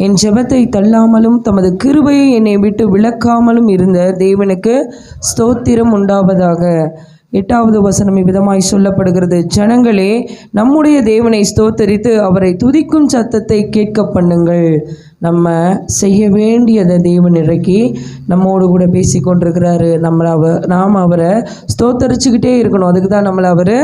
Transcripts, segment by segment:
என் ஜெபத்தை தள்ளாமலும் தமது கிருபையை என்னை விட்டு விலக்காமலும் இருந்த தேவனுக்கு ஸ்தோத்திரம் உண்டாவதாக. 8வது வசனம் இவ்விதமாய் சொல்லப்படுகிறது. ஜனங்களே, நம்முடைய தேவனை ஸ்தோத்தரித்து அவரை துதிக்கும் சத்தத்தை கேட்க பண்ணுங்கள். நம்ம செய்ய வேண்டியதை தேவன் இறக்கி நம்மோடு கூட பேசி கொண்டிருக்கிறாரு. நாம் அவரை ஸ்தோத்தரிச்சுக்கிட்டே இருக்கணும். அதுக்கு தான் நம்மளை அவர்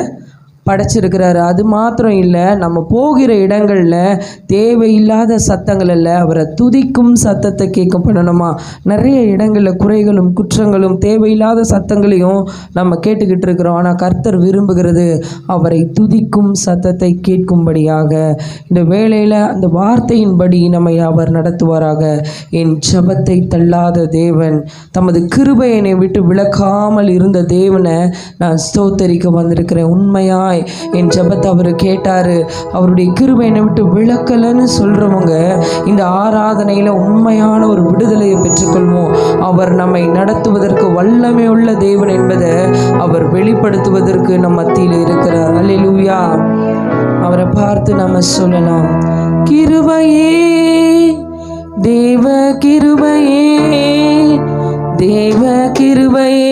படைச்சிருக்கிறாரு. அது மாத்திரம் இல்லை, நம்ம போகிற இடங்களில் தேவையில்லாத சத்தங்கள் இல்லை, அவரை துதிக்கும் சத்தத்தை கேட்க பண்ணணுமா. நிறைய இடங்களில் குறைகளும் குற்றங்களும் தேவையில்லாத சத்தங்களையும் நம்ம கேட்டுக்கிட்டு இருக்கிறோம். ஆனால் கர்த்தர் விரும்புகிறது அவரை துதிக்கும் சத்தத்தை கேட்கும்படியாக. இந்த வேளையில் அந்த வார்த்தையின்படி நம்மை அவர் நடத்துவாராக. என் ஜெபத்தை தள்ளாத தேவன், தமது கிருபை என்னை விட்டு விலக்காமல் இருந்த தேவனை நான் ஸ்தோத்தரிக்க வந்திருக்கிறேன். உண்மையாய் என் ஜெபத்தை அவர் கேட்டாரு. அவருடைய கிருபை என்னை விட்டு விலக்கலன்னு சொல்றவங்க இந்த ஆராதனையில உண்மையான ஒரு விடுதலையை பெற்றுக்கொள்வோம். அவர் நம்மை நடத்துவதற்கு வல்லமை உள்ள தேவன் என்பதை அவர் வெளிப்படுத்துவதற்கு நம் மத்தியில் இருக்கிறார். அல்லேலூயா. அவரை பார்த்து நம்ம சொல்லலாம், கிருபையே தேவ கிருபையே, தேவ கிருபையே,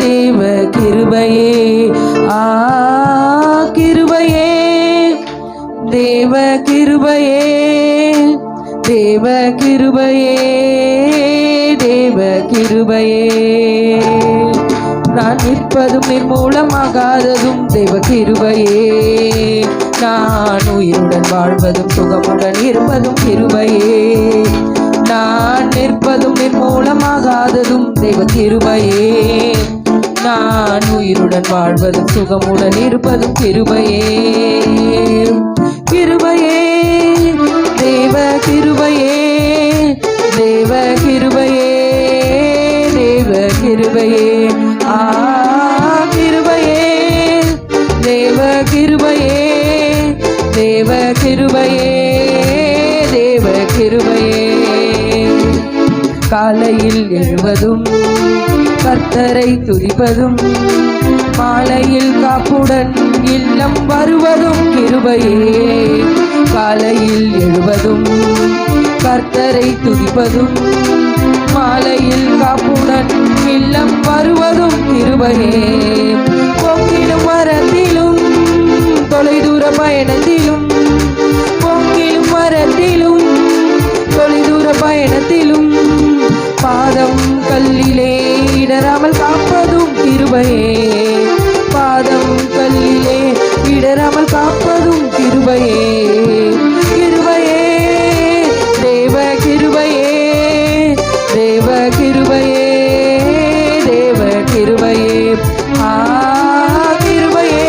தேவ கிருபையே, கிருபையே, தேவ கிருபையே, தேவ கிருபையே, தேவ கிருபையே. நான் நிற்பதும் நிர்மூலமாகாததும் தேவ கிருபையே, நான் உயிருடன் வாழ்வதும் சுகமுடன் இருப்பதும் கிருபையே. நான் நிற்பதும் நிர்மூலமாகாததும் தேவ கிருபையே, நான் உயிருடன் வாழ்வதும் சுகமுடன் இருப்பதும் கிருபையே. கிருபையே, தேவ கிருபையே, தேவ கிருபையே, தேவ கிருபையே, கிருபையே, தேவ கிருபையே, தேவ கிருபையே, தேவ கிருபையே. காலையில் எழுவதும் கர்த்தரை துதிப்பதும், மாலையில் காப்புடன் இல்லம் வருவதும் கிருபையே. காலையில் எழுவதும் கர்த்தரை துதிப்பதும், மாலையில் காப்புடன் இல்லம் வருவதும் கிருபையே. பொங்கிலும் மரத்திலும் தொலைதூர பயணத்திலும், பொங்கிலும் மரத்திலும் தொலைதூர பயணத்திலும், பாதம் கல்லிலே இடராமல் காப்பதும் கிருபையே. பாதம் கல்லிலே இடராமல் காப்பதும் கிருபையே. கிருபையே, தேவ கிருபையே, தேவ கிருபையே, தேவ கிருபையே, கிருபையே,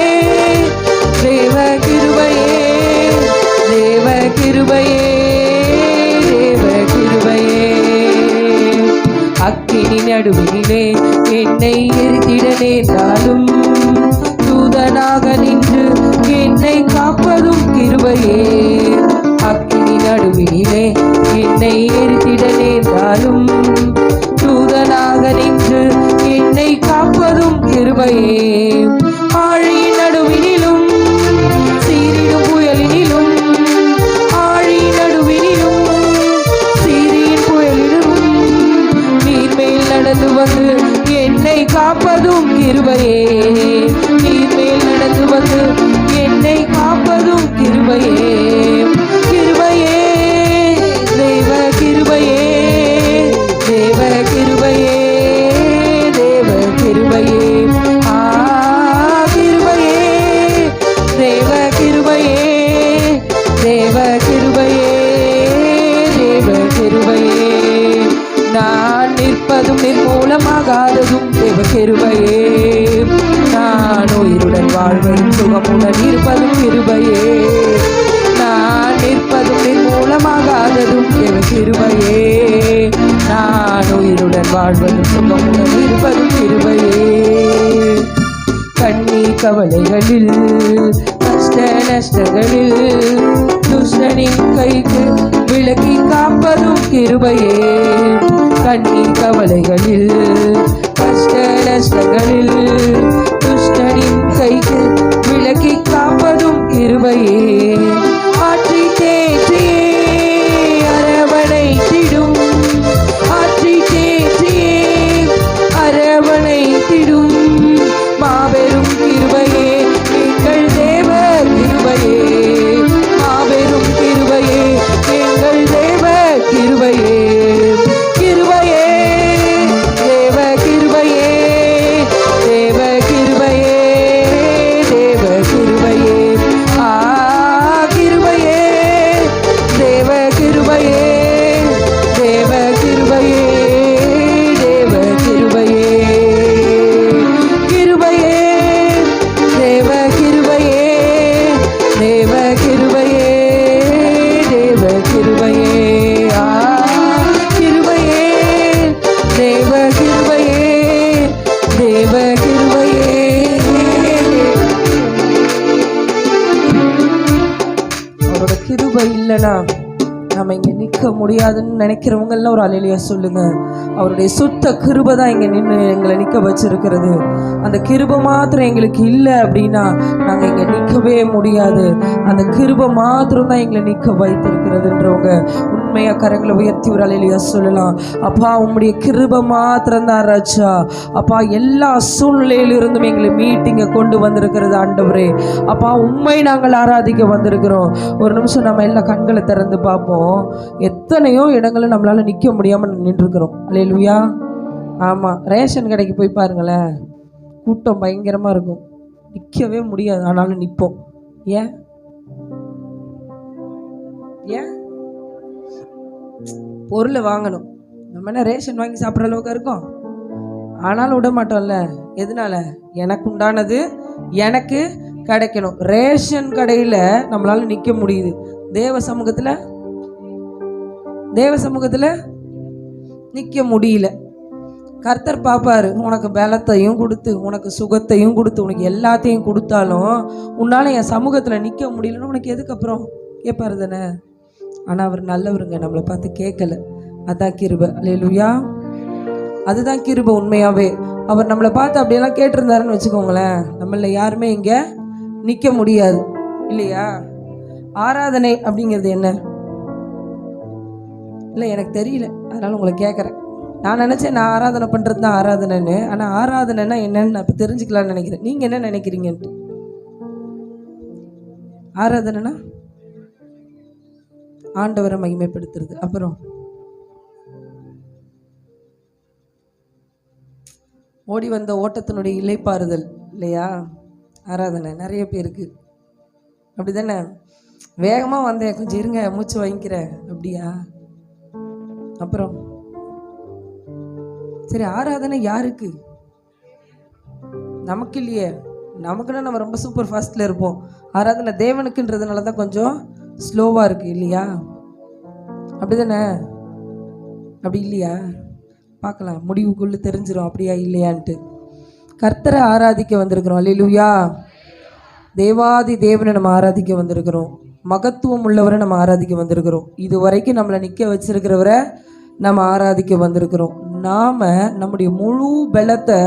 தேவ கிருபையே, தேவ கிருபையே, தேவ கிருபையே. அக்கினி நடுவிலே என்னை எரித்திட நேர்ந்தாலும், தூதனாக நின்று என்னை காப்பதும் கிருபையே. அக்கினி நடுவிலே என்னை எரித்திட நேர்ந்தாலும், தூதனாக நின்று என்னை காப்பதும் கிருபையே. ஆழியின் நடுவினிலும் சீரிடும் புயலினிலும், ஆழியின் நடுவினிலும் சீரியின் புயலிலும் நீர்மேல் நடந்து வந்து என்னை காப்பதும் கிருபையே. நீர்மேல் நடந்து வந்து என்னை காப்பதும் கிருபையே. கிருபையே, தேவ கிருபையே, தேவ கிருபையே, தேவ கிருபையே, கிருபையே, தேவ கிருபையே, தேவ கிருபையே, தேவ கிருபையே. நான் நிற்பதும் நிர்மூலமாகாததும் தேவ கிருபையே, நான் உயிருடன் வாழ்வதும் சுகமுடன் இருப்பதும் கிருபையே. நான் நிற்பதும் நிர்மூலமாகாததும் தேவ கிருபையே, நான் உயிருடன் வாழ்வதும் சுகமுடன் இருப்பதும் கிருபையே. கண்ணீர் கவலைகளில் கஷ்ட நஷ்டங்களில் துஷ்டனின் கைக்கு விலக்கி காப்பதும் கிருபையே. கண்ணீர் கவலைகளில் கஷ்ட நஷ்டங்களில் துஷ்டனின் கைக்கு விலக்கி காப்பதும் கிருபையே. ஆற்றி தேற்றியே இல்லைன்னா நம்ம இங்கே நிற்க முடியாதுன்னு நினைக்கிறவங்க எல்லாம் ஒரு அல்லேலூயா சொல்லுங்க. அவருடைய சுத்த கிருபை தான் இங்கே நின்று எங்களை நிற்க வச்சிருக்கிறது. அந்த கிருபை மாத்திரம் எங்களுக்கு இல்லை அப்படின்னா நாங்கள் இங்கே நிற்கவே முடியாது. அந்த கிருபை மாத்திரம் தான் எங்களை நிற்க வைத்திருக்கிறதுன்றவங்க உண்மையாக கரங்களை உயர்த்தி ஒரு அல்லேலூயா சொல்லலாம். அப்பா உம்முடைய கிருபை மாத்திரம் தான் ராஜா. அப்பா எல்லா சூழ்நிலையிலிருந்தும் எங்களை மீட்டிங்க கொண்டு வந்திருக்கிறது ஆண்டவரே. அப்பா உண்மை நாங்கள் ஆராதிக்க வந்திருக்கிறோம். ஒரு நிமிஷம் நம்ம எல்லா கண்களை திறந்து பார்ப்போம். எத்தனையோ இடங்களில் நம்மளால நிற்க முடியாமல் நின்றுருக்கிறோம். அல்லேலூயா. ஆமாம், ரேஷன் கடைக்கு போய் பாருங்களேன், கூட்டம் பயங்கரமாக இருக்கும், நிற்கவே முடியாது, ஆனாலும் நிற்போம். ஏன் ஏன் பொருளை வாங்கணும், நம்ம என்ன ரேஷன் வாங்கி சாப்பிட்ற அளவுக்கு இருக்கோம், ஆனாலும் விட மாட்டோம்ல. எதனால? எனக்கு உண்டானது எனக்கு கிடைக்கணும். ரேஷன் கடையில் நம்மளால நிற்க முடியுது, தேவ சமூகத்தில் நிற்க முடியல. கர்த்தர் பார்ப்பாரு, உனக்கு பலத்தையும் கொடுத்து உனக்கு சுகத்தையும் கொடுத்து உனக்கு எல்லாத்தையும் கொடுத்தாலும் உன்னால் என் சமூகத்தில் நிற்க முடியலன்னு உனக்கு எதுக்கப்புறம் கேட்பாரு தானே. ஆனால் அவர் நல்லவருங்க, நம்மளை பார்த்து கேட்கல. அதான் கிருபை. அல்லேலூயா. அதுதான் கிருபை. உண்மையாகவே அவர் நம்மளை பார்த்து அப்படியெல்லாம் கேட்டிருந்தாருன்னு வச்சுக்கோங்களேன், நம்மள யாருமே இங்கே நிற்க முடியாது இல்லையா. ஆராதனை அப்படிங்கிறது என்ன? இல்லை எனக்கு தெரியல, அதனால் உங்களை கேட்குறேன். நான் நினச்சேன் நான் ஆராதனை பண்ணுறது தான் ஆராதனைன்னு. ஆனால் ஆராதனைன்னா என்னன்னு நான் இப்போ தெரிஞ்சுக்கலான்னு நினைக்கிறேன். நீங்கள் என்ன நினைக்கிறீங்கன்ட்டு? ஆராதனைனா ஆண்டவரை மகிமைப்படுத்துறது. அப்புறம் ஓடி வந்த ஓட்டத்தினுடைய இளைப்பாறுதல் இல்லையா ஆராதனை. நிறைய பேருக்கு அப்படி தானே. வேகமாக வந்தேன், கொஞ்சம் இருங்க மூச்சு வாங்கிக்கிறேன் அப்படியா. அப்புறம் சரி, ஆராதனை யாருக்கு? நமக்கு இல்லையே. நமக்குன்னா நம்ம ரொம்ப சூப்பர் ஃபாஸ்ட்டில் இருப்போம். ஆராதனை தேவனுக்குன்றதுனால தான் கொஞ்சம் ஸ்லோவாக இருக்குது இல்லையா. அப்படி தானே? அப்படி இல்லையா? பார்க்கலாம், முடிவுக்குள்ளே தெரிஞ்சிடும் அப்படியா இல்லையான்ட்டு. கர்த்தரை ஆராதிக்க வந்திருக்கிறோம். அல்லேலூயா. தேவாதி தேவனை நம்ம ஆராதிக்க வந்திருக்கிறோம். மகத்துவம் உள்ளவரை நம்ம ஆராதிக்க வந்திருக்கிறோம். இது வரைக்கும் நம்மளை நிற்க வச்சிருக்கிறவரை நம்ம ஆராதிக்க வந்திருக்கிறோம். நாம் நம்முடைய முழு பலத்தை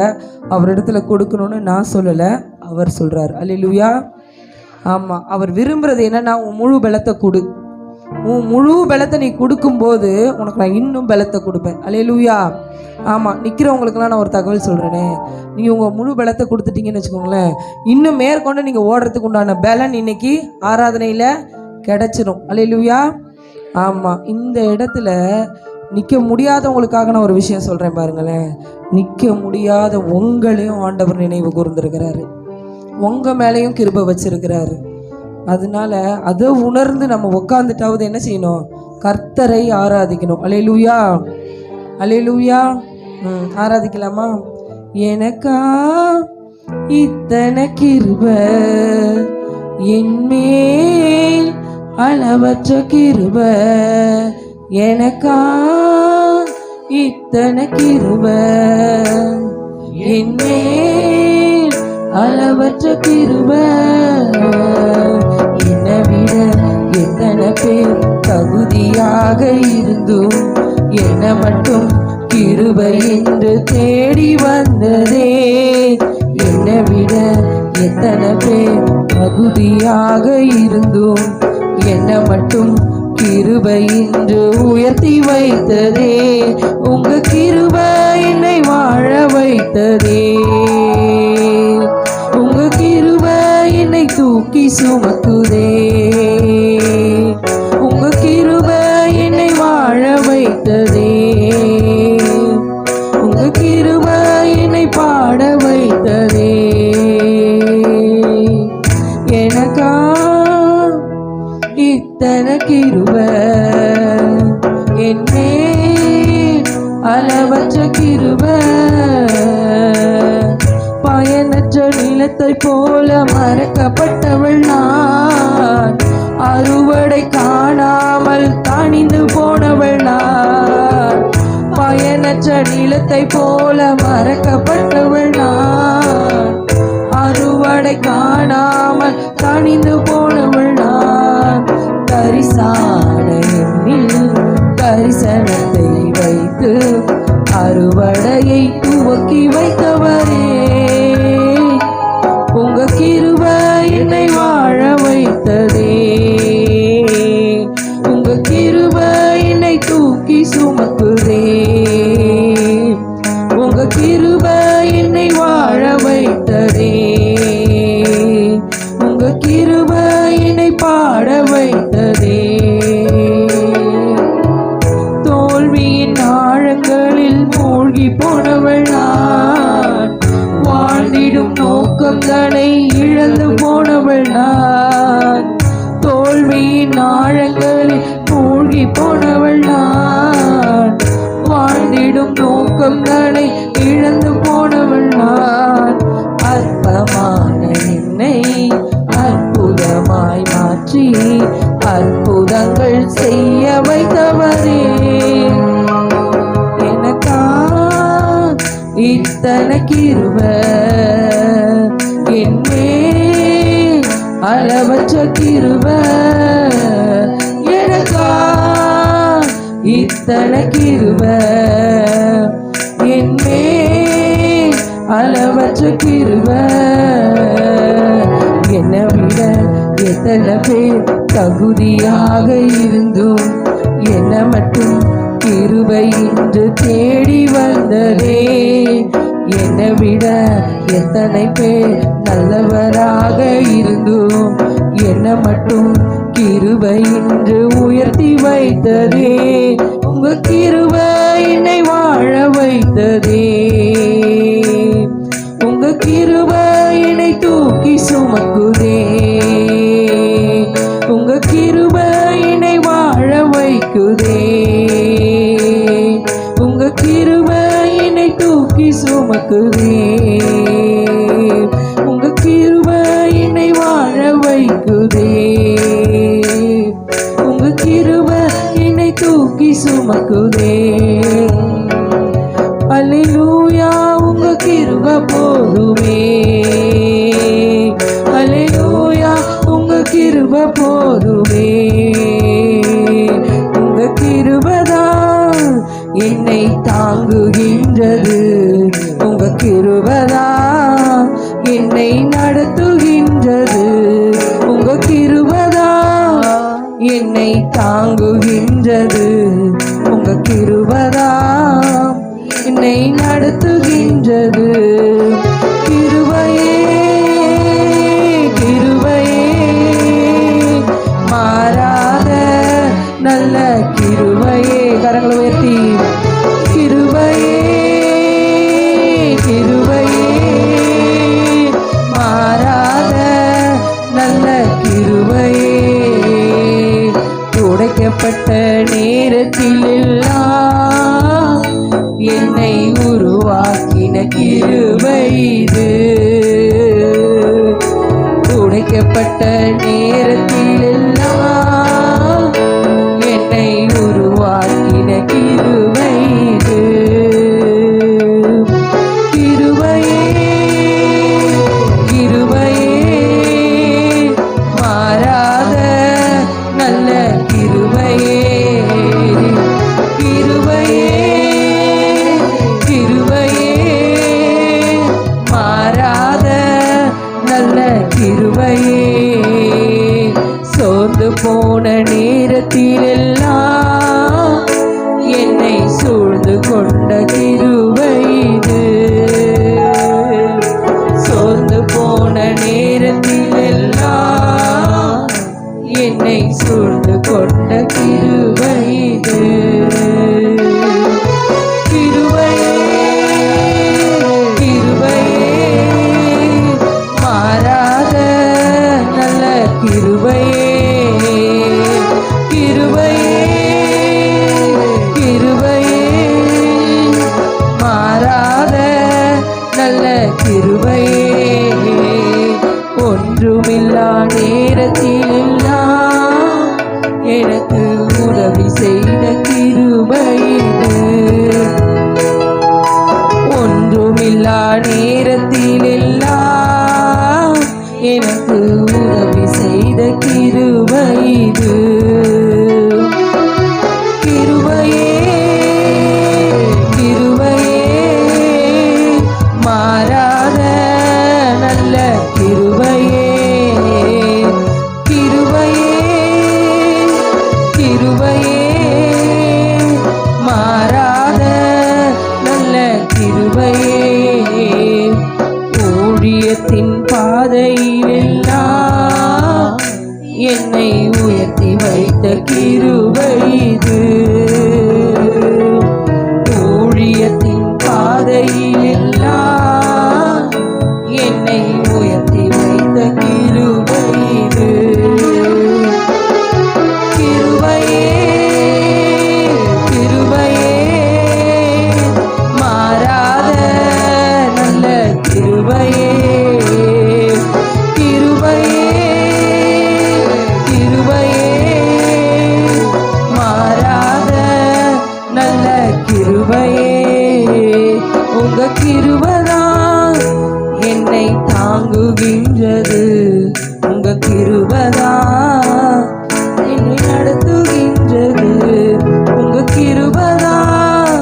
அவரிடத்துல கொடுக்கணும்னு நான் சொல்லலை, அவர் சொல்கிறார். அல்லேலூயா. ஆமாம், அவர் விரும்புகிறது என்னன்னா, உன் முழு பலத்தை கொடு. உன் முழு பலத்தை நீ கொடுக்கும்போது உனக்கு நான் இன்னும் பலத்தை கொடுப்பேன். அல்லேலூயா. ஆமாம், நிற்கிறவங்களுக்கெல்லாம் நான் ஒரு தகவல் சொல்கிறேனே, நீங்கள் உங்கள் முழு பலத்தை கொடுத்துட்டீங்கன்னு வச்சுக்கோங்களேன், இன்னும் மேற்கொண்டு நீங்கள் ஓடுறதுக்கு உண்டான பலன் இன்னைக்கு ஆராதனையில் கிடச்சிரும். அல்லேலூயா. ஆமாம், இந்த இடத்துல நிற்க முடியாதவங்களுக்காக நான் ஒரு விஷயம் சொல்கிறேன் பாருங்களேன். நிற்க முடியாத உங்களையும் ஆண்டவர் நினைவு கூர்ந்திருக்கிறாரு, உங்கள் மேலேயும் கிருபை வச்சிருக்கிறாரு. அதனால அதை உணர்ந்து நம்ம உட்காந்துட்டாவது என்ன செய்யணும்? கர்த்தரை ஆராதிக்கணும். அல்லேலூயா. அல்லேலூயா. ஆராதிக்கலாமா? எனக்கா இத்தனை கிருபை, என்மேல் அளவற்ற கிருபை, எனக்கா இத்தனை கிருபை, என்மேல் அளவற்ற கிருபை, என்னை விட எத்தனை பேர் தகுதியாக இருந்தும் என்னை மட்டும் கிருபை என்று தேடி வந்ததே. என்னை விட எத்தனை பேர் தகுதியாக இருந்தும் என்னை மட்டும் கிருபை என்று உயர்த்தி வைத்ததே. உங்க கிருபை என்னை வாழ வைத்ததே. உங்க கிருபை என்னை தூக்கி சுமக்குதே. உங்க கிருபை என்னை வாழ வைத்ததே. உங்க கிருபை என்னை பாட வைத்ததே. எனக்கா இத்தனை கிருபை, என்மேல் அளவற்ற கிருபை, பயனற்ற நிலத்தை போல மறக்கப்பட்டவள் நான், அறுவடை காணாமல் தணிந்து போனவள் நான், பயனற்ற நிலத்தை போல மறக்கப்பட்டவள் நான், அறுவடை காணாமல் தணிந்து போனவள் நான், தரிசான வைத்தவரே, உங்க கிருபை என்னை வாழ வைத்ததே, உங்க கிருபை என்னை தூக்கி சுமக்குதே, உங்க கிருபை என்னை வாழ வைத்ததே, உங்க கிருபை என்னை பாட வைத்ததே. தோல்வியின் ஆழங்களில் மூழ்கி போனவள் நான், வாழ்ந்திடும் நோக்கங்களை இழந்து போனவள் நான். தோல்வியின் ஆழங்களில் மூழ்கி போனவள் நான், வாழ்ந்திடும் நோக்கங்களை இழந்து போனவள் நான். அற்பமான என்னை அற்புதமாய் மாற்றி அற்புதங்கள் செய்ய வைத்தவரே, எனக்கா இத்தனை கிருபை, என்னே அளவற்ற கிருபை, எனக்கா இத்தனை கிருபை, என்னே அளவற்ற கிருபை. என்னை விட எத்தனை பேர் தகுதியாக இருந்தும் என்னை மட்டும் கிருபை இன்று தேடி வந்ததே. என்னை விட எத்தனை பேர் நல்லவராக இருந்தும் என்னை மட்டும் கிருபை இன்று உயர்த்தி வைத்ததே. உங்க கிருபை என்னை வாழ வைத்ததே, உங்க கிருபை என்னை தூக்கி சுமக்குதே, உங்க கிருபை என்னை வாழ வைக்குதே, உங்க கிருபை என்னை தூக்கி சுமக்குதே, உங்க கிருபை என்னை வாழ வைக்குதே, உங்க கிருபை என்னை தூக்கி சுமக்குதே. அல்லேலூயா, உங்க கிருபை போதுமே, அல்லேலூயா, உங்க கிருபை போதுமே, உங்க கிருபைதான் என்னை தாங்குகின்றது, உங்க கிருபைதான் என்னை நடத்துகின்றது, உங்க கிருபைதான் என்னை தாங்குகின்றது, உங்க கிருபைதான் என்னை நடத்துகின்றது. கிருபையே கிருபையே, மாறாத நல்ல கிருபையே, கரங்களை உயர்த்தி கிருபையே கிருபையே, மாறாத நல்ல கிருபையே. துடைக்கப்பட்ட நேரத்தில் எல்லாம் என்னை உருவாக்கின கிருபை இது, துடைக்கப்பட்ட நேரத்தில் எல்லாம் என்னை உருவாக்கின கிருபை இது. கிருபையே கிருபையே, மாறாத நல்ல கிருபையே, கிருபையே கிருபையே, மாறாத நல்ல கிருபையே. சோர்ந்து போன நேரத்தில் எல்லாம் என்னை சூழ்ந்து கொண்ட கிருபை இது, சோர்ந்து போன நேரத்தில் எல்லாம் என்னை சூழ்ந்து கொண்ட கிருபை இது. கிருபையே கிருபையே, மாறாத நல்ல கிருபையே, கிருபையே கிருபையே, மாறாத நல்ல கிருபையே. ஒன்றுமில்லா நேரத்தில் எல்லாம் எனக்கு உதவி செய்த கிருபை இது, ஒன்றுமில்லா நேரத்தில் எல்லாம் எனக்கு உதவி செய்த கிருபை இது. கிருபையே கிருபையே, கிருபை இது. ஊழியத்தின் பாதையில் எல்லாம் என்னை உயர்த்தி வைத்த கிருபை இது. கிருபையே கிருபையே மாறாத நல்ல கிருபையே. கிருபையே கிருபையே மாறாத நல்ல கிருபையே. உங்க கிருபைதான் என்னை தாங்குகின்றது. உங்க கிருபைதான் என்னை நடத்துகின்றது. உங்க கிருபைதான்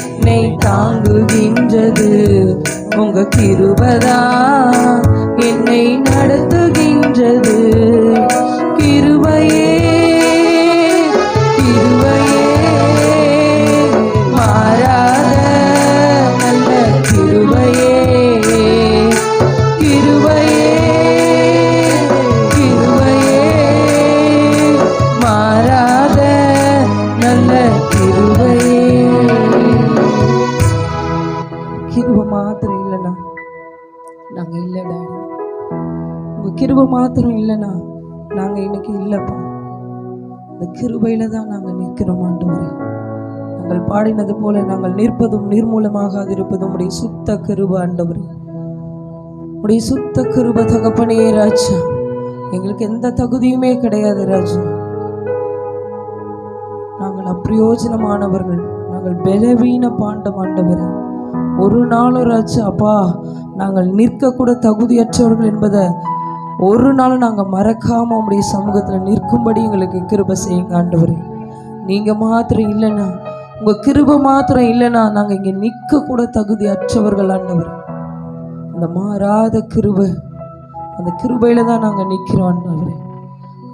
என்னை தாங்குகின்றது. உங்க கிருபைதான் என்னை நடத்துகின்றது. கிருபையே கிருபையே மாறாத நல்ல கிருபையே. கிருபையே கிருபையே மாறாத நல்ல கிருபையே. கிருபை மாத்திரம் இல்லைண்ணா நாங்கள் இல்லை டாடி. உங்கள் கிருபை மாத்திரம் இல்லைண்ணா நாங்கள் இன்னைக்கு இல்லைப்பா. இந்த கிருபையில தான் நாங்கள் நிற்கிறோம் ஆண்டவரே. நாங்கள் பாடினது போல நாங்கள் நிற்பதும் நிர்மூலமாக இருப்பதும் உடைய சுத்த கிருபை ஆண்டவரே. உடைய சுத்த கிருபை தகப்பனே ராஜா. எங்களுக்கு எந்த தகுதியுமே கிடையாது ராஜா. நாங்கள் அப்பிரயோஜனமானவர்கள். நாங்கள் பலவீன பாண்டம் ஆண்டவரே. ஒரு நாளும் ராஜா அப்பா நாங்கள் நிற்க கூட தகுதியற்றவர்கள் என்பதை ஒரு நாளும் நாங்கள் மறக்காம உடைய சமூகத்தில் நிற்கும்படி எங்களுக்கு கிருபை செய்யுங்க ஆண்டவரே. நீங்க மாத்திரம் இல்லைன்னா, உங்க கிருபை மாத்திரம் இல்லைன்னா நாங்கள் இங்கே நிற்க கூட தகுதி அற்றவர்கள் ஆண்டவரே. அந்த மாறாத கிருபை, அந்த கிருபையில தான் நாங்கள் நிற்கிறோம் ஆண்டவரே.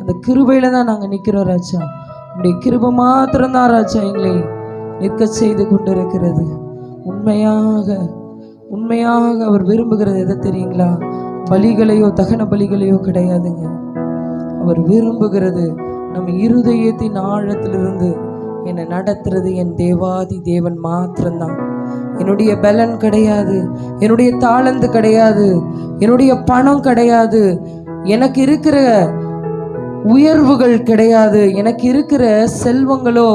அந்த கிருபையில தான் நாங்கள் நிற்கிறோம் ராஜா. உடைய கிருபை மாத்திரம்தான் ராஜா எங்களை நிற்க செய்து கொண்டிருக்கிறது. உண்மையாக உண்மையாக அவர் விரும்புகிறது எதை தெரியுங்களா? பலிகளையோ தகன பலிகளையோ கிடையாதுங்க. அவர் விரும்புகிறது நம்ம இருதயத்தின் ஆழத்திலிருந்து என்னை நடத்துறது என் தேவாதி தேவன் மாத்திரம்தான். என்னுடைய பலன் கிடையாது, என்னுடைய தாளந்து கிடையாது, என்னுடைய பணம் கிடையாது, எனக்கு இருக்கிற உயர்வுகள் கிடையாது, எனக்கு இருக்கிற செல்வங்களோ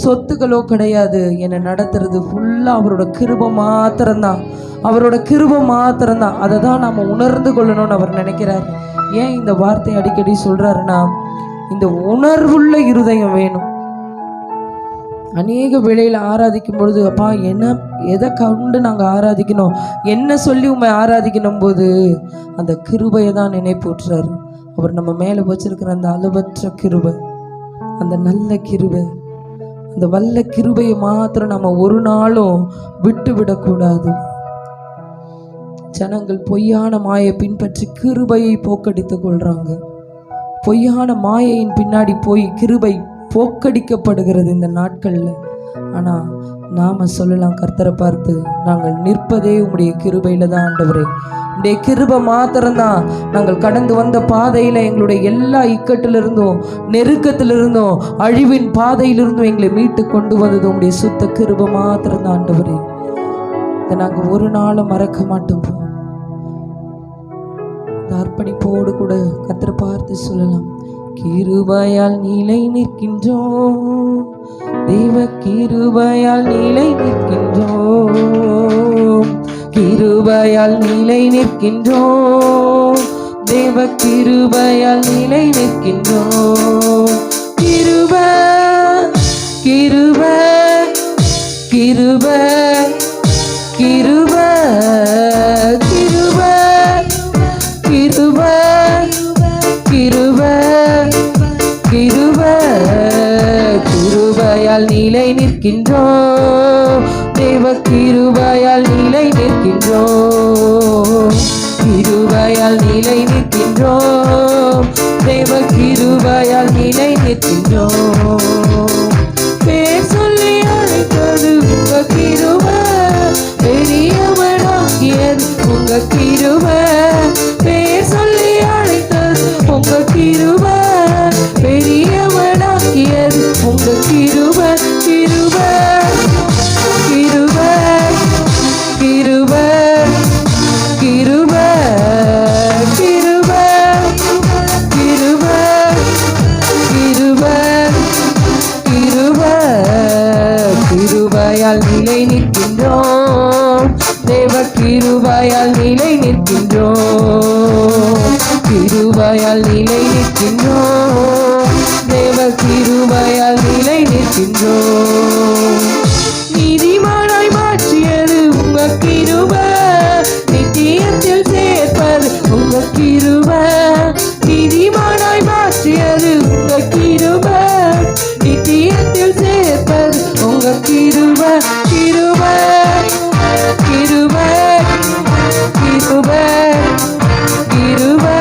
சொத்துக்களோ கிடையாது. என்னை நடத்துறது ஃபுல்லா அவரோட கிருபை மாத்திரம்தான். அவரோட கிருபை மாத்திரம்தான். அதை தான் நம்ம உணர்ந்து கொள்ளணும்னு அவர் நினைக்கிறார். ஏன் இந்த வார்த்தை அடிக்கடி சொல்றாருன்னா, இந்த உணர்வுள்ள இருதயம் வேணும். அநேக வேளையில் ஆராதிக்கும் பொழுது அப்பா என்ன எதை கண்டு நாங்கள் ஆராதிக்கணும், என்ன சொல்லி உண்மை ஆராதிக்கணும் போது அந்த கிருபையை தான் நினைப்பூட்டுறாரு. அவர் நம்ம மேலே வச்சிருக்கிற அந்த அளவற்ற கிருபை, அந்த நல்ல கிருபை, அந்த வல்ல கிருபையை மாத்திரம் நம்ம ஒரு நாளும் விட்டு விடக்கூடாது. ஜனங்கள் பொய்யான மாயை பின்பற்றி கிருபையை போக்கடித்துக் கொள்றாங்க. பொய்யான மாயையின் பின்னாடி போய் கிருபை போக்கடிக்கப்படுகிறது இந்த நாட்கள்ல. ஆனா நாம சொல்லலாம் கர்த்தரை பார்த்து, நாங்கள் நிற்பதே உம்முடைய கிருபையில தான் ஆண்டவரே. உடைய கிருபை மாத்திரம்தான் நாங்கள் கடந்து வந்த பாதையில எங்களுடைய எல்லா இக்கட்டிலிருந்தும் நெருக்கத்திலிருந்தும் அழிவின் பாதையிலிருந்தும் எங்களை மீட்டு கொண்டு வந்தது உடைய சுத்த கிருபை மாத்திரம்தான் ஆண்டவரே. இதை நாங்கள் ஒரு நாளும் மறக்க மாட்டோம். அர்ப்பணிப்போடு கூட கர்த்தரை பார்த்து சொல்லலாம், கிருபையால் நிலை நிற்கின்றோம், தேவ கிருபையால் நிலை நிற்கின்றோம், கிருபையால் நிலை நிற்கின்றோம், தேவ கிருபையால் நிலை நிற்கின்றோம். கிருபை கிருபை கிருபை கிருபை கிருபை கிருபை கிருபை கிருபை கிருபையால் நிலை நிற்கின்றோம், தேவ கிருபையால் நிலை நிற்கின்றோம், கிருபையால் நிலை நிற்கின்றோம், தேவ கிருபையால் நிலை நிற்கின்றோம். பேர் சொல்லி அழைத்தது உங்க கிருபை, பெரியவனாக்கியது உங்க கிருபை. பேர் சொல்லி அழைத்தது உங்க கிருபை, பெரியவனாக்கியது கிருபையால் நிலை நிற்கின்றோம், கிருபையால் நிலை நிற்கின்றோம், தேவ கிருபையால் நிலை நிற்கின்றோம். நீதிமானாய் மாற்றியது உங்க கிருபை, நித்தியத்தில் சேர்ப்பது உங்க கிருபை. நீதிமானாய் மாற்றியது உங்க கிருபை, நித்தியத்தில் சேர்ப்பது உங்க கிருபை. கிருபை கிருபை கிருபை கிருபை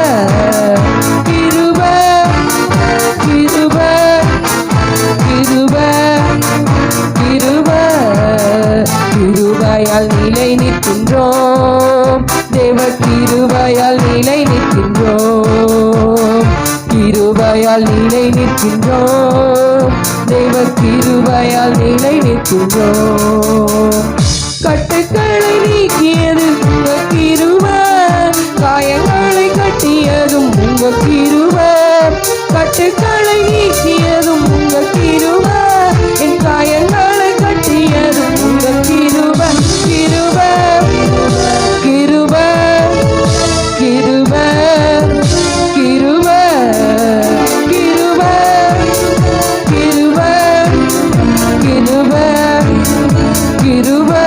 கிருபை கிருபை கிருபை கிருபை. கிருபையால் நிலை நிற்கின்றோம், தேவ கிருபையால் நிலை நிற்கின்றோம், கிருபையால் நிலை நிற்கின்றோம், தேவ கிருபையால் நிலை நிற்கின்றோம். கட்டுக்களை நீக்கியது உங்க கிருபை, காயங்களை கட்டியதும் உங்க கிருபை. கட்டுக்களை நீக்கியதும் உங்க கிருபை, என் காயங்களை கட்டியதும் உங்க கிருபை. கிருபை கிருபை கிருபை கிருபை கிருபை கிருபை கிருபை கிருபை.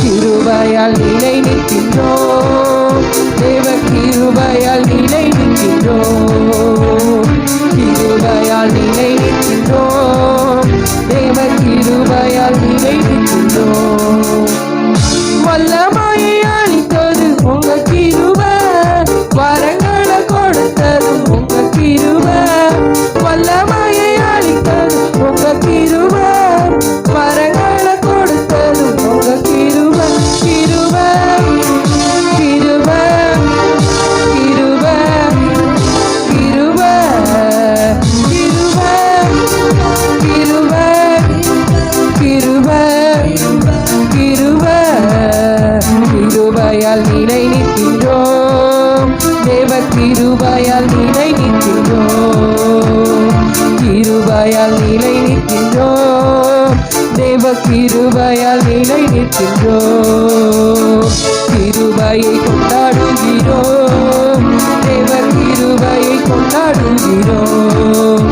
கிருபையால் நிலை நிற்கின்றோம், தேவ கிருபையால் நிலை நிற்கின்றோம், கிருபையால் நிலை நிற்கின்றோம், தேவ கிருபையால் நிலை நிற்கின்றோம். வல்லமையை அளித்தது உங்க கிருபை, வரங்களை கொடுத்ததும் உங்க கிருபை. வல்லமையை அளித்தது உங்க கிருபை, வரங்களை கொடுத்ததும் உங்க கிருபை. கிருபை கிருபை கிருபை கிருபை கிருபை கிருபை கிருபை. கிருபையால் நிலை நிற்கின்றோம், தேவ கிருபையால் நிலை நிற்கின்றோம், கிருபையால் நிலை நிற்கின்றோம், தேவ கிருபையால் நிலை நிற்கின்றோம். கிருபையை கொண்டாடுகிறோம், தேவ கிருபையை கொண்டாடுகிறோம்,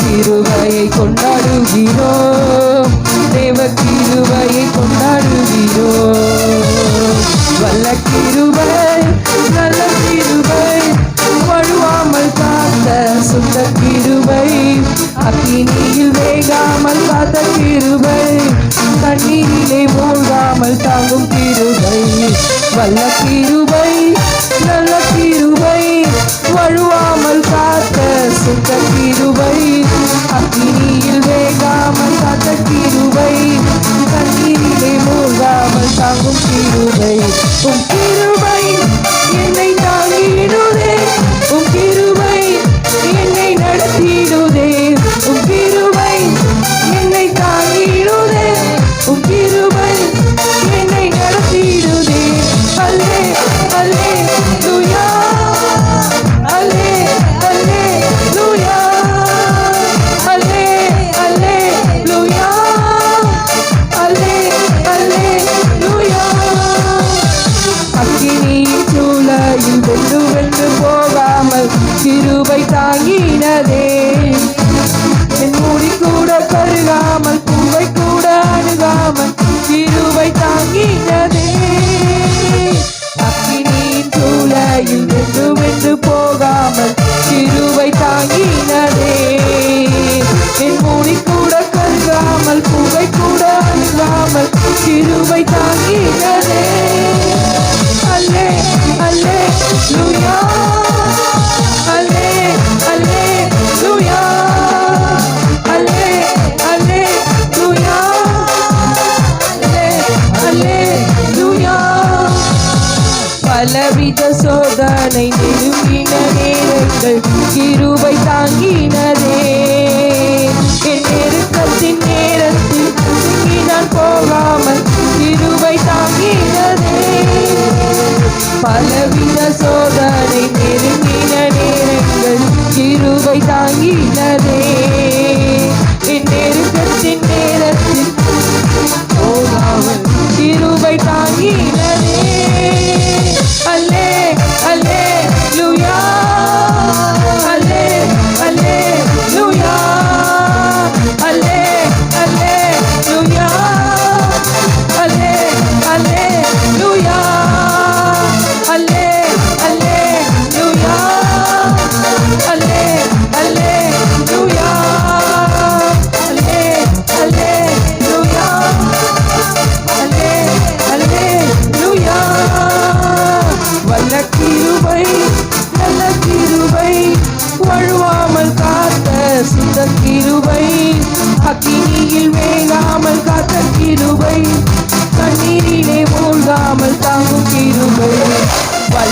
கிருபையை கொண்டாடுகிறோம், தேவ கிருபையை கொண்டாடுகிறோம். வல்ல கிருபை, நல்ல கிருபை, வழுவாமல் காத்த சுத்த கிருபை, அக்கினியில் வேகாமல் காத்த கிருபை, தண்ணீரிலே மூழ்காமல் தாங்கும் கிருபை. வல்ல கிருபை, நல்ல கிருபை, வழுவாமல் காத்த சுத்த கிருபை, அக்கினியில் வேகாமல் காத்த கிருபை, தண்ணீரிலே மூழ்காமல் தாங்கும் கிருபை. உம் கிருபை என்னை தாங்கிடுதே, உம் கிருபை என்னை நடத்திடுதே, உம் கிருபை என்னை தாங்கிடுதே, உம் கிருபை என்னை நடத்திடுதே. அல்லே அல்லே லூயா, அல்லே அல்லே லூயா, அல்லே அல்லே லூயா, அல்லே அல்லே லூயா. அக்கினியின் சூளையில் வென்று வென்று போகாமல் கிருபை தாங்கினதே, என் மூடி கூட கருகாமல் பூவை கூட அணுகாமல் கிருபை தாங்கினதே. அக்கினியின் சூளையில் வென்று வென்று போகாமல் கிருபை தாங்கினதே, என் மூடி கூட கருகாமல் பூவை கூட அணுகாமல் கிருபை தாங்கினதே. அல்லே அல்லே லூயா, அல்லே அல்லே லூயா, அல்லே அல்லே லூயா, அல்லே அல்லே லூயா. பலவித சோதனை நெருங்கின நேரங்கள் கிருபை தாங்கினதே, என் நெருக்கத்தின் நேரத்தில் நான் போகாமல் கிருபை தாங்கினதே. பலவித சோதனை நெருங்கின நேரங்கள் கிருபை தாங்கினதே, என் நெருக்கத்தின் நேரத்தில் போகாமல் கிருபை தாங்கினதே.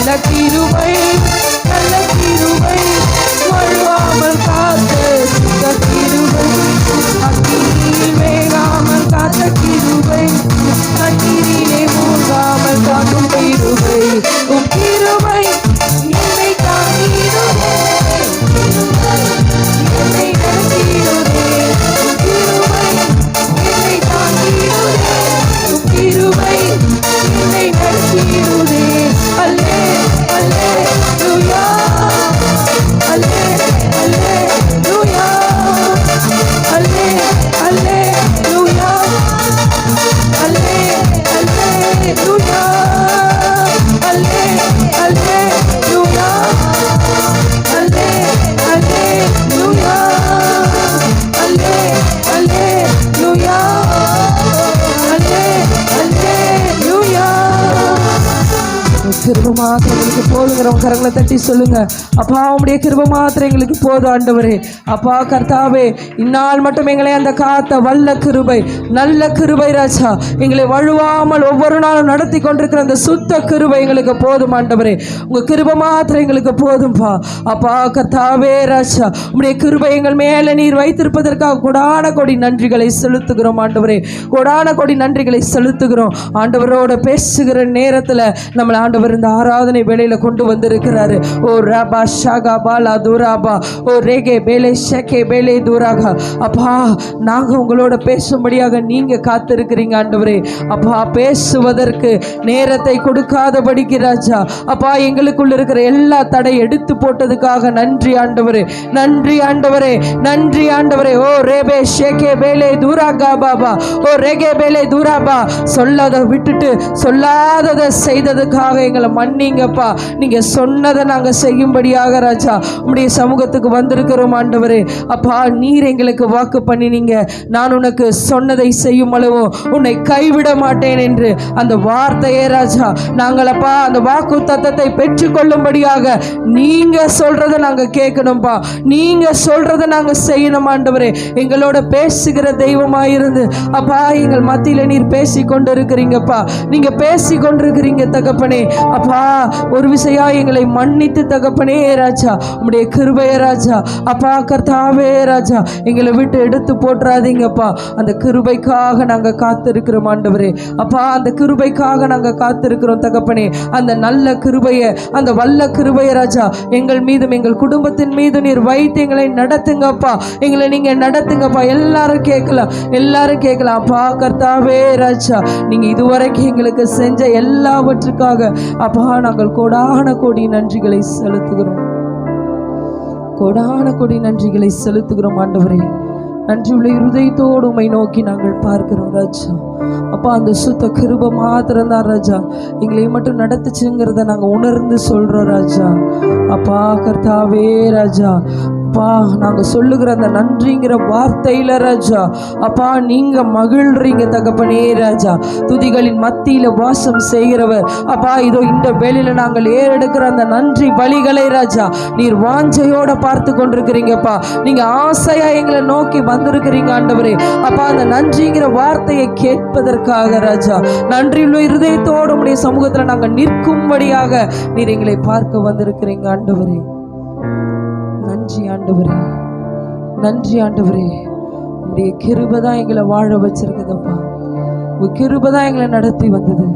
நல்ல கிருபை நல்ல கிருபை வழுவாமல் காத்த சுத்த கிருபை அக்கினியில் வேகாமல் காத்த கிருபை கண்ணீரிலே மூழ்காமல் காக்கும் கிருபை உம் கிருபை என்னை தாங்கிடுதே என்னை நடத்திடுதே உம் கிருபை என்னை தாங்கிடுதே உம் கிருபை என்னை நடத்திடுதே அல்லே அல்லேலூயா அல்லே அல்லேலூயா அல்லே அல்லேலூயா அல்லே அல்லேலூயா அல்லே அல்லேலூயா அல்லே அல்லேலூயா அல்லே அல்லேலூயா அல்லே அல்லேலூயா. கிருபை மாத்திரம் எங்களுக்கு போதுங்கிறவங்க கரங்களை தட்டி சொல்லுங்க. அப்பா உம்முடைய கிருபை மாத்திரம் எங்களுக்கு போதும் ஆண்டவரே. அப்பா கர்த்தாவே இந்நாள் மட்டும் எங்களை அந்த காத்த வல்ல கிருபை நல்ல கிருபை ராஜா எங்களை வழுவாமல் ஒவ்வொரு நாளும் நடத்தி கொண்டிருக்கிற அந்த சுத்த கிருபை எங்களுக்கு போதும் ஆண்டவரே. உங்க கிருபை மாத்திரம் எங்களுக்கு போதும்பா. அப்பா கர்த்தாவே ராஜா உம்முடைய கிருபை எங்கள் மேல நீர் வைத்திருப்பதற்காக கொடான கோடி நன்றிகளை செலுத்துகிறோம் ஆண்டவரே. கொடான கோடி நன்றிகளை செலுத்துகிறோம். ஆண்டவரோட பேசுகிற நேரத்துல நம்மளை ஆண்டவர் இந்த ஆராதனை வேளையில கொண்டு வந்திருக்கிறாரு. ஓ ரபா ஷாகா பாலா துராபா ஓ ரேகே பேலே ஷேகே பேலே துராகா. அப்பா நாங்க உங்களோட பேசும்படியாக நீங்க காத்திருக்கிறீங்க ஆண்டவரே. அப்பா பேசுவதற்கு நேரத்தை கொடுக்காதபடிக்கு ராஜா அப்பா எங்களுக்குள்ள இருக்கிற எல்லா தடை எடுத்து போட்டதுக்காக நன்றி ஆண்டவரே. நன்றி ஆண்டவரே. நன்றி ஆண்டவரே. ஓ ரேபே ஷேகே பேலே துராகா பாபா ஓ ரேகே பேலே துராபா. சொல்லாத விட்டுட்டு சொல்லாததை செய்ததுக்காக எங்களை மன்னிங்கப்பா. நீங்க சொன்னதை நாங்க செய்யும்படியாக ராஜா உம்முடைய சமூகத்துக்கு வந்திருக்கிறோம் ஆண்டவரே. அப்பா நீர் எங்களுக்கு வாக்கு பண்ணினீங்க, நான் உனக்கு சொன்னதை செய்யும் அளவோ உன்னை கைவிட மாட்டேன் என்று. அந்த வார்த்தையே ராஜா நாங்கள் அப்பா அந்த வாக்கு தத்தத்தை பெற்றுக்கொள்ளும்படியாக நீங்க சொல்றதை நாங்க கேட்கணும்பா. நீங்க சொல்றதை நாங்க செய்யணும் ஆண்டவரே. எங்களோட பேசுகிற தெய்வமாயிருந்து அப்பா எங்கள் மத்தியில நீர் பேசி கொண்டிருக்கிறீங்கப்பா. நீங்க பேசி கொண்டிருக்கிறீங்க தகப்பனே. அப்பா ஒரு விசையா எங்களை மன்னித்து தகப்பனே ராஜா உம்முடைய கிருபைய ராஜா அப்பா கர்த்தாவே ராஜா எங்களை விட்டு எடுத்து போட்டுறாதீங்கப்பா. அந்த கிருபைக்காக நாங்க காத்திருக்கிறோம் ஆண்டவரே. அப்பா அந்த கிருபைக்காக நாங்க காத்திருக்கிறோம் தகப்பனே. அந்த நல்ல கிருபைய அந்த வல்ல கிருபைய ராஜா எங்கள் மீதும் எங்கள் குடும்பத்தின் மீது நீர் வைத்து எங்களை நடத்துங்கப்பா. எங்களை நீங்க நடத்துங்கப்பா. எல்லாரும் கேட்கலாம் எல்லாரும் கேட்கலாம். அப்பா கர்த்தாவே ராஜா நீங்க இதுவரைக்கும் எங்களுக்கு செஞ்ச எல்லாவற்றுக்காக அப்பா நாங்கள் கோடான கோடி நன்றிகளை செலுத்துகிறோம். கோடான கோடி நன்றிகளை செலுத்துகிறோம் ஆண்டவரே. நன்றி உள்ள இருதயத்தோடு உம்மை நோக்கி நாங்கள் பார்க்கிறோம் ராஜா. அப்பா அந்த சுத்த கிருபை மாத்திரம்தான் ராஜா எங்களை மட்டும் நடத்துச்சுங்கிறத நாங்கள் உணர்ந்து சொல்கிறோம் ராஜா. அப்பா கர்த்தாவே ராஜா அப்பா நாங்கள் சொல்லுகிற அந்த நன்றிங்கிற வார்த்தையில் ராஜா அப்பா நீங்கள் மகிழ்றீங்க தகப்பனே ராஜா. துதிகளின் மத்தியில் வாசம் செய்கிறவர் அப்பா இதோ இந்த வேளையில் நாங்கள் ஏறெடுக்கிற அந்த நன்றி பலிகளை ராஜா நீர் வாஞ்சையோட பார்த்து கொண்டிருக்கிறீங்கப்பா. நீங்கள் ஆசையாக எங்களை நோக்கி வந்திருக்கிறீங்க ஆண்டவரே. அப்பா அந்த நன்றிங்கிற வார்த்தையை கேட்பதற்காக ராஜா நன்றியுள்ள இருதயத்தோடு உடைய சமூகத்தில் நாங்கள் நிற்கும்படியாக நீர் எங்களை பார்க்க வந்திருக்கிறீங்க ஆண்டவரே. நன்றி ஆண்டவரே. நன்றி ஆண்டவரே. உடைய கிருபை தான் எங்களை வாழ வச்சிருக்குதப்பா. உங்க கிருபை தான் எங்களை நடத்தி வந்தது.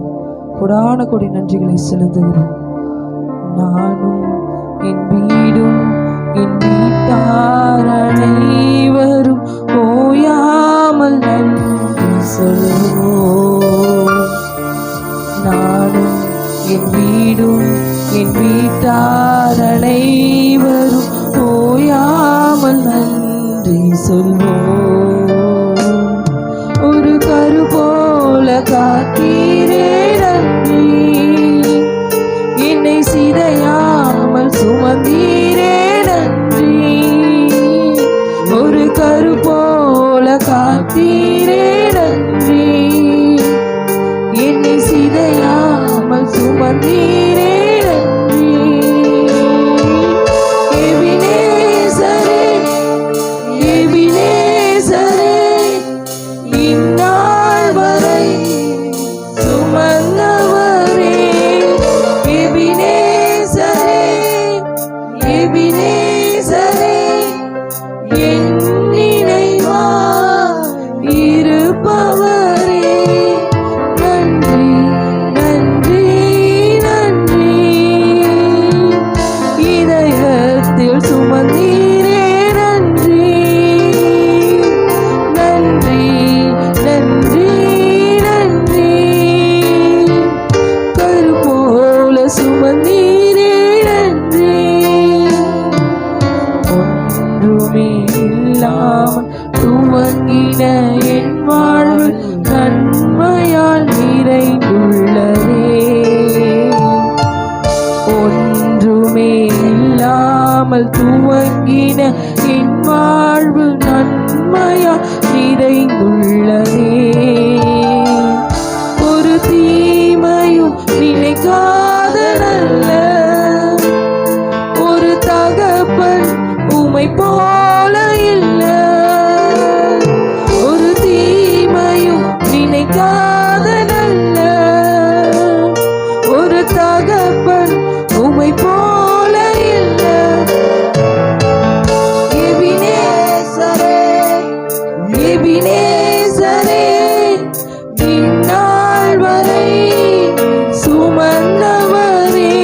கொடான கொடி நன்றிகளை செலுத்துகிறோம். நானும் என் வீடும் என் வீட்டார் அனைவரும் ஓயாமல் நன்றி சொல்லுவோம். நானும் என் வீடும் என் வீட்டார் அனைவரும் ஓயாமல் நன்றி சொல்வோம். ஒரு கரு போல காத்தீரே நன்றி, என்னை சிதையாமல் சுமந்தீரே நன்றி. ஒரு கரு போல காத்தீரே நன்றி, என்னை சிதையாமல் சுமந்தீரே நன்றி. எபினேசரே எபினேசரே இந்நாள் வரை சுமந்தவரே உள்ளதே. ஒரு தீமையும் நினைக்காத நல்ல ஒரு தகப்பன் உமை போல இல்ல. ஒரு தீமையும் நினைக்காத நல்ல ஒரு தகப்பன் உமை போல இல்ல. எபினேசரே, எபினேசரே, இந்நாள் வரை சுமந்தவரே.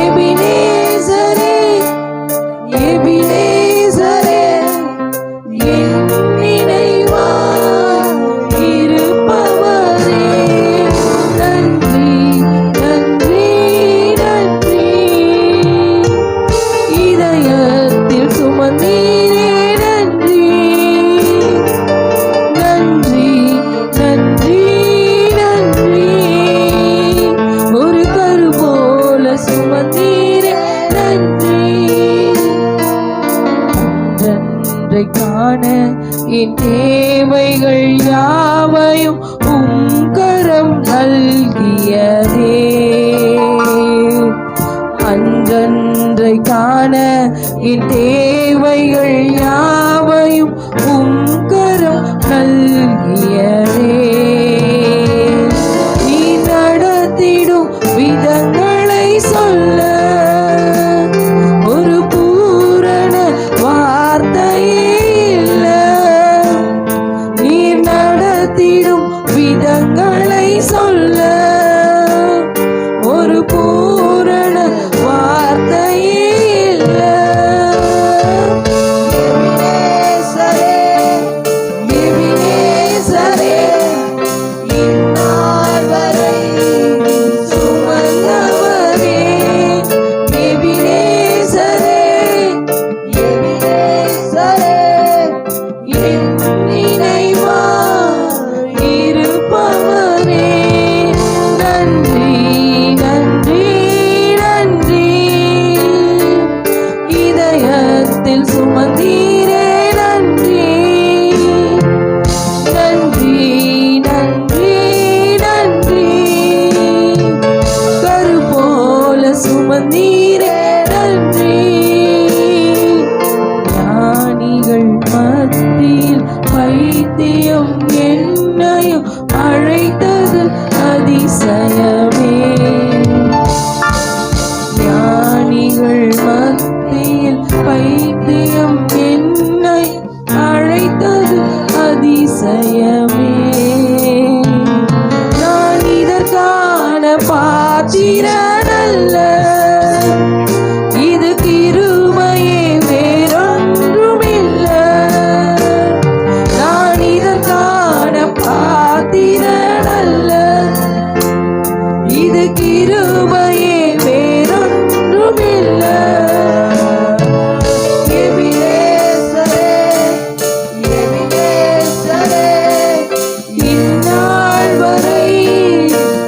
எபினேசரே, எபினேசரே, என் நினைவாய் இருப்பவரே. நன்றி, நன்றி, நன்றி. இதயத்தில் சுமந்தீரே நன்றி. நன்றி, நன்றி, நன்றி. ஒரு கரு போல சுமந்தீரே நன்றி. அன்றன்றை காண என் தேவைகள் யாவையும் கரம் நல்கியதே. அன்றன்றை காண என் தேவைகள் யாவையும் கரம் நல்கியதே. நீ நடத்திடும் விதங்களை சொல்ல ஒரு பூரண வார்த்தையே இல்ல. நீர் நடத்திடும் விதங்களை சொல்ல ஒரு பூரண வார்த்தையே இல்ல. எபினேசரே, எபினேசரே, இந்நாள் வரை சுமந்தவரே. எபினேசரே, எபினேசரே, என் நினைவாய் இருப்பவரே. நன்றி, நன்றி, நன்றி. இதயத்தில் சுமந்தீரே நன்றி. நன்றி, நன்றி, நன்றி. கரு போல சுமந்தீரே நன்றி. ஞானிகள் மத்தியில் பைத்தியம் என்னையும் அழைத்தது அதிசயமே. ஞானிகள் மத்தியில் பைத்தியம் என்னை அழைத்தது அதிசயமே. நான் இதற்கான பாத்திரனல்ல, இது கிருபையே வேறொன்றுமில்ல. நான் இதற்கான பாத்திரனல்ல, இது கிருபையே வேறொன்றுமில்ல. எபினேசரே, எபினேசரே, இந்நாள் வரை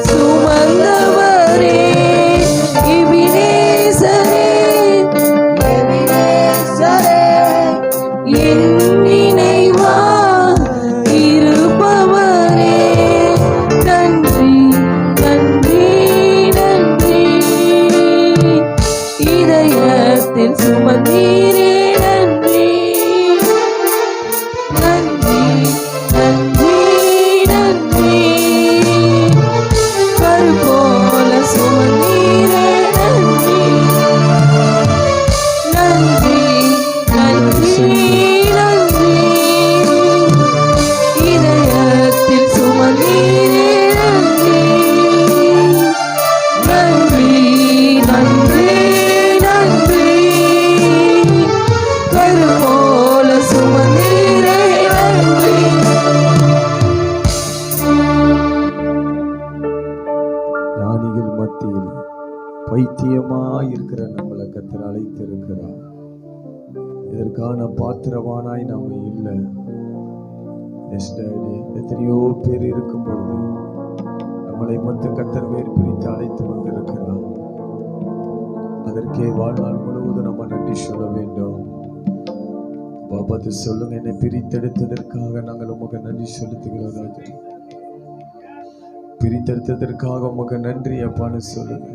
சுமந்தவரே. எபினேசரே, எபினேசரே, என் நினைவாய் இருப்பவரே. நன்றி, நன்றி, நன்றி. இதயத்தில் சுமந்தீரே நன்றி. நன்றி, நன்றி, நன்றி. கரு போல சுமந்தீரே நன்றி. நன்றி, நன்றி, நன்றி. இதயத்தில் சுமந்தீரே நன்றி. நன்றி, நன்றி, நன்றி. கரு போல சுமந்தீரே நன்றி. ஞானிகள் மத்தியில் பைத்தியமாய் இருக்கிற நம்மளை கர்த்தர் அழைத்திருக்கிறார். இதற்கான பாத்திரவானாய் நாம இல்லை. எத்தனையோ பேர் இருக்கும் பொழுது நம்மளை மட்டும் கர்த்தர் வேறு பிரித்து அழைத்து வந்திருக்கிறார். அதற்கே வாழ்நாள் முழுவதும் நம்ம நன்றி சொல்ல வேண்டும். பாபா பார்த்து சொல்லுங்க, என்னை பிரித்தெடுத்ததற்காக நாங்கள் உமக்கு நன்றி செலுத்துகிறோம் ராஜா. பிரித்தெடுத்ததற்காக உமக்கு நன்றி அப்பான்னு சொல்லுங்க.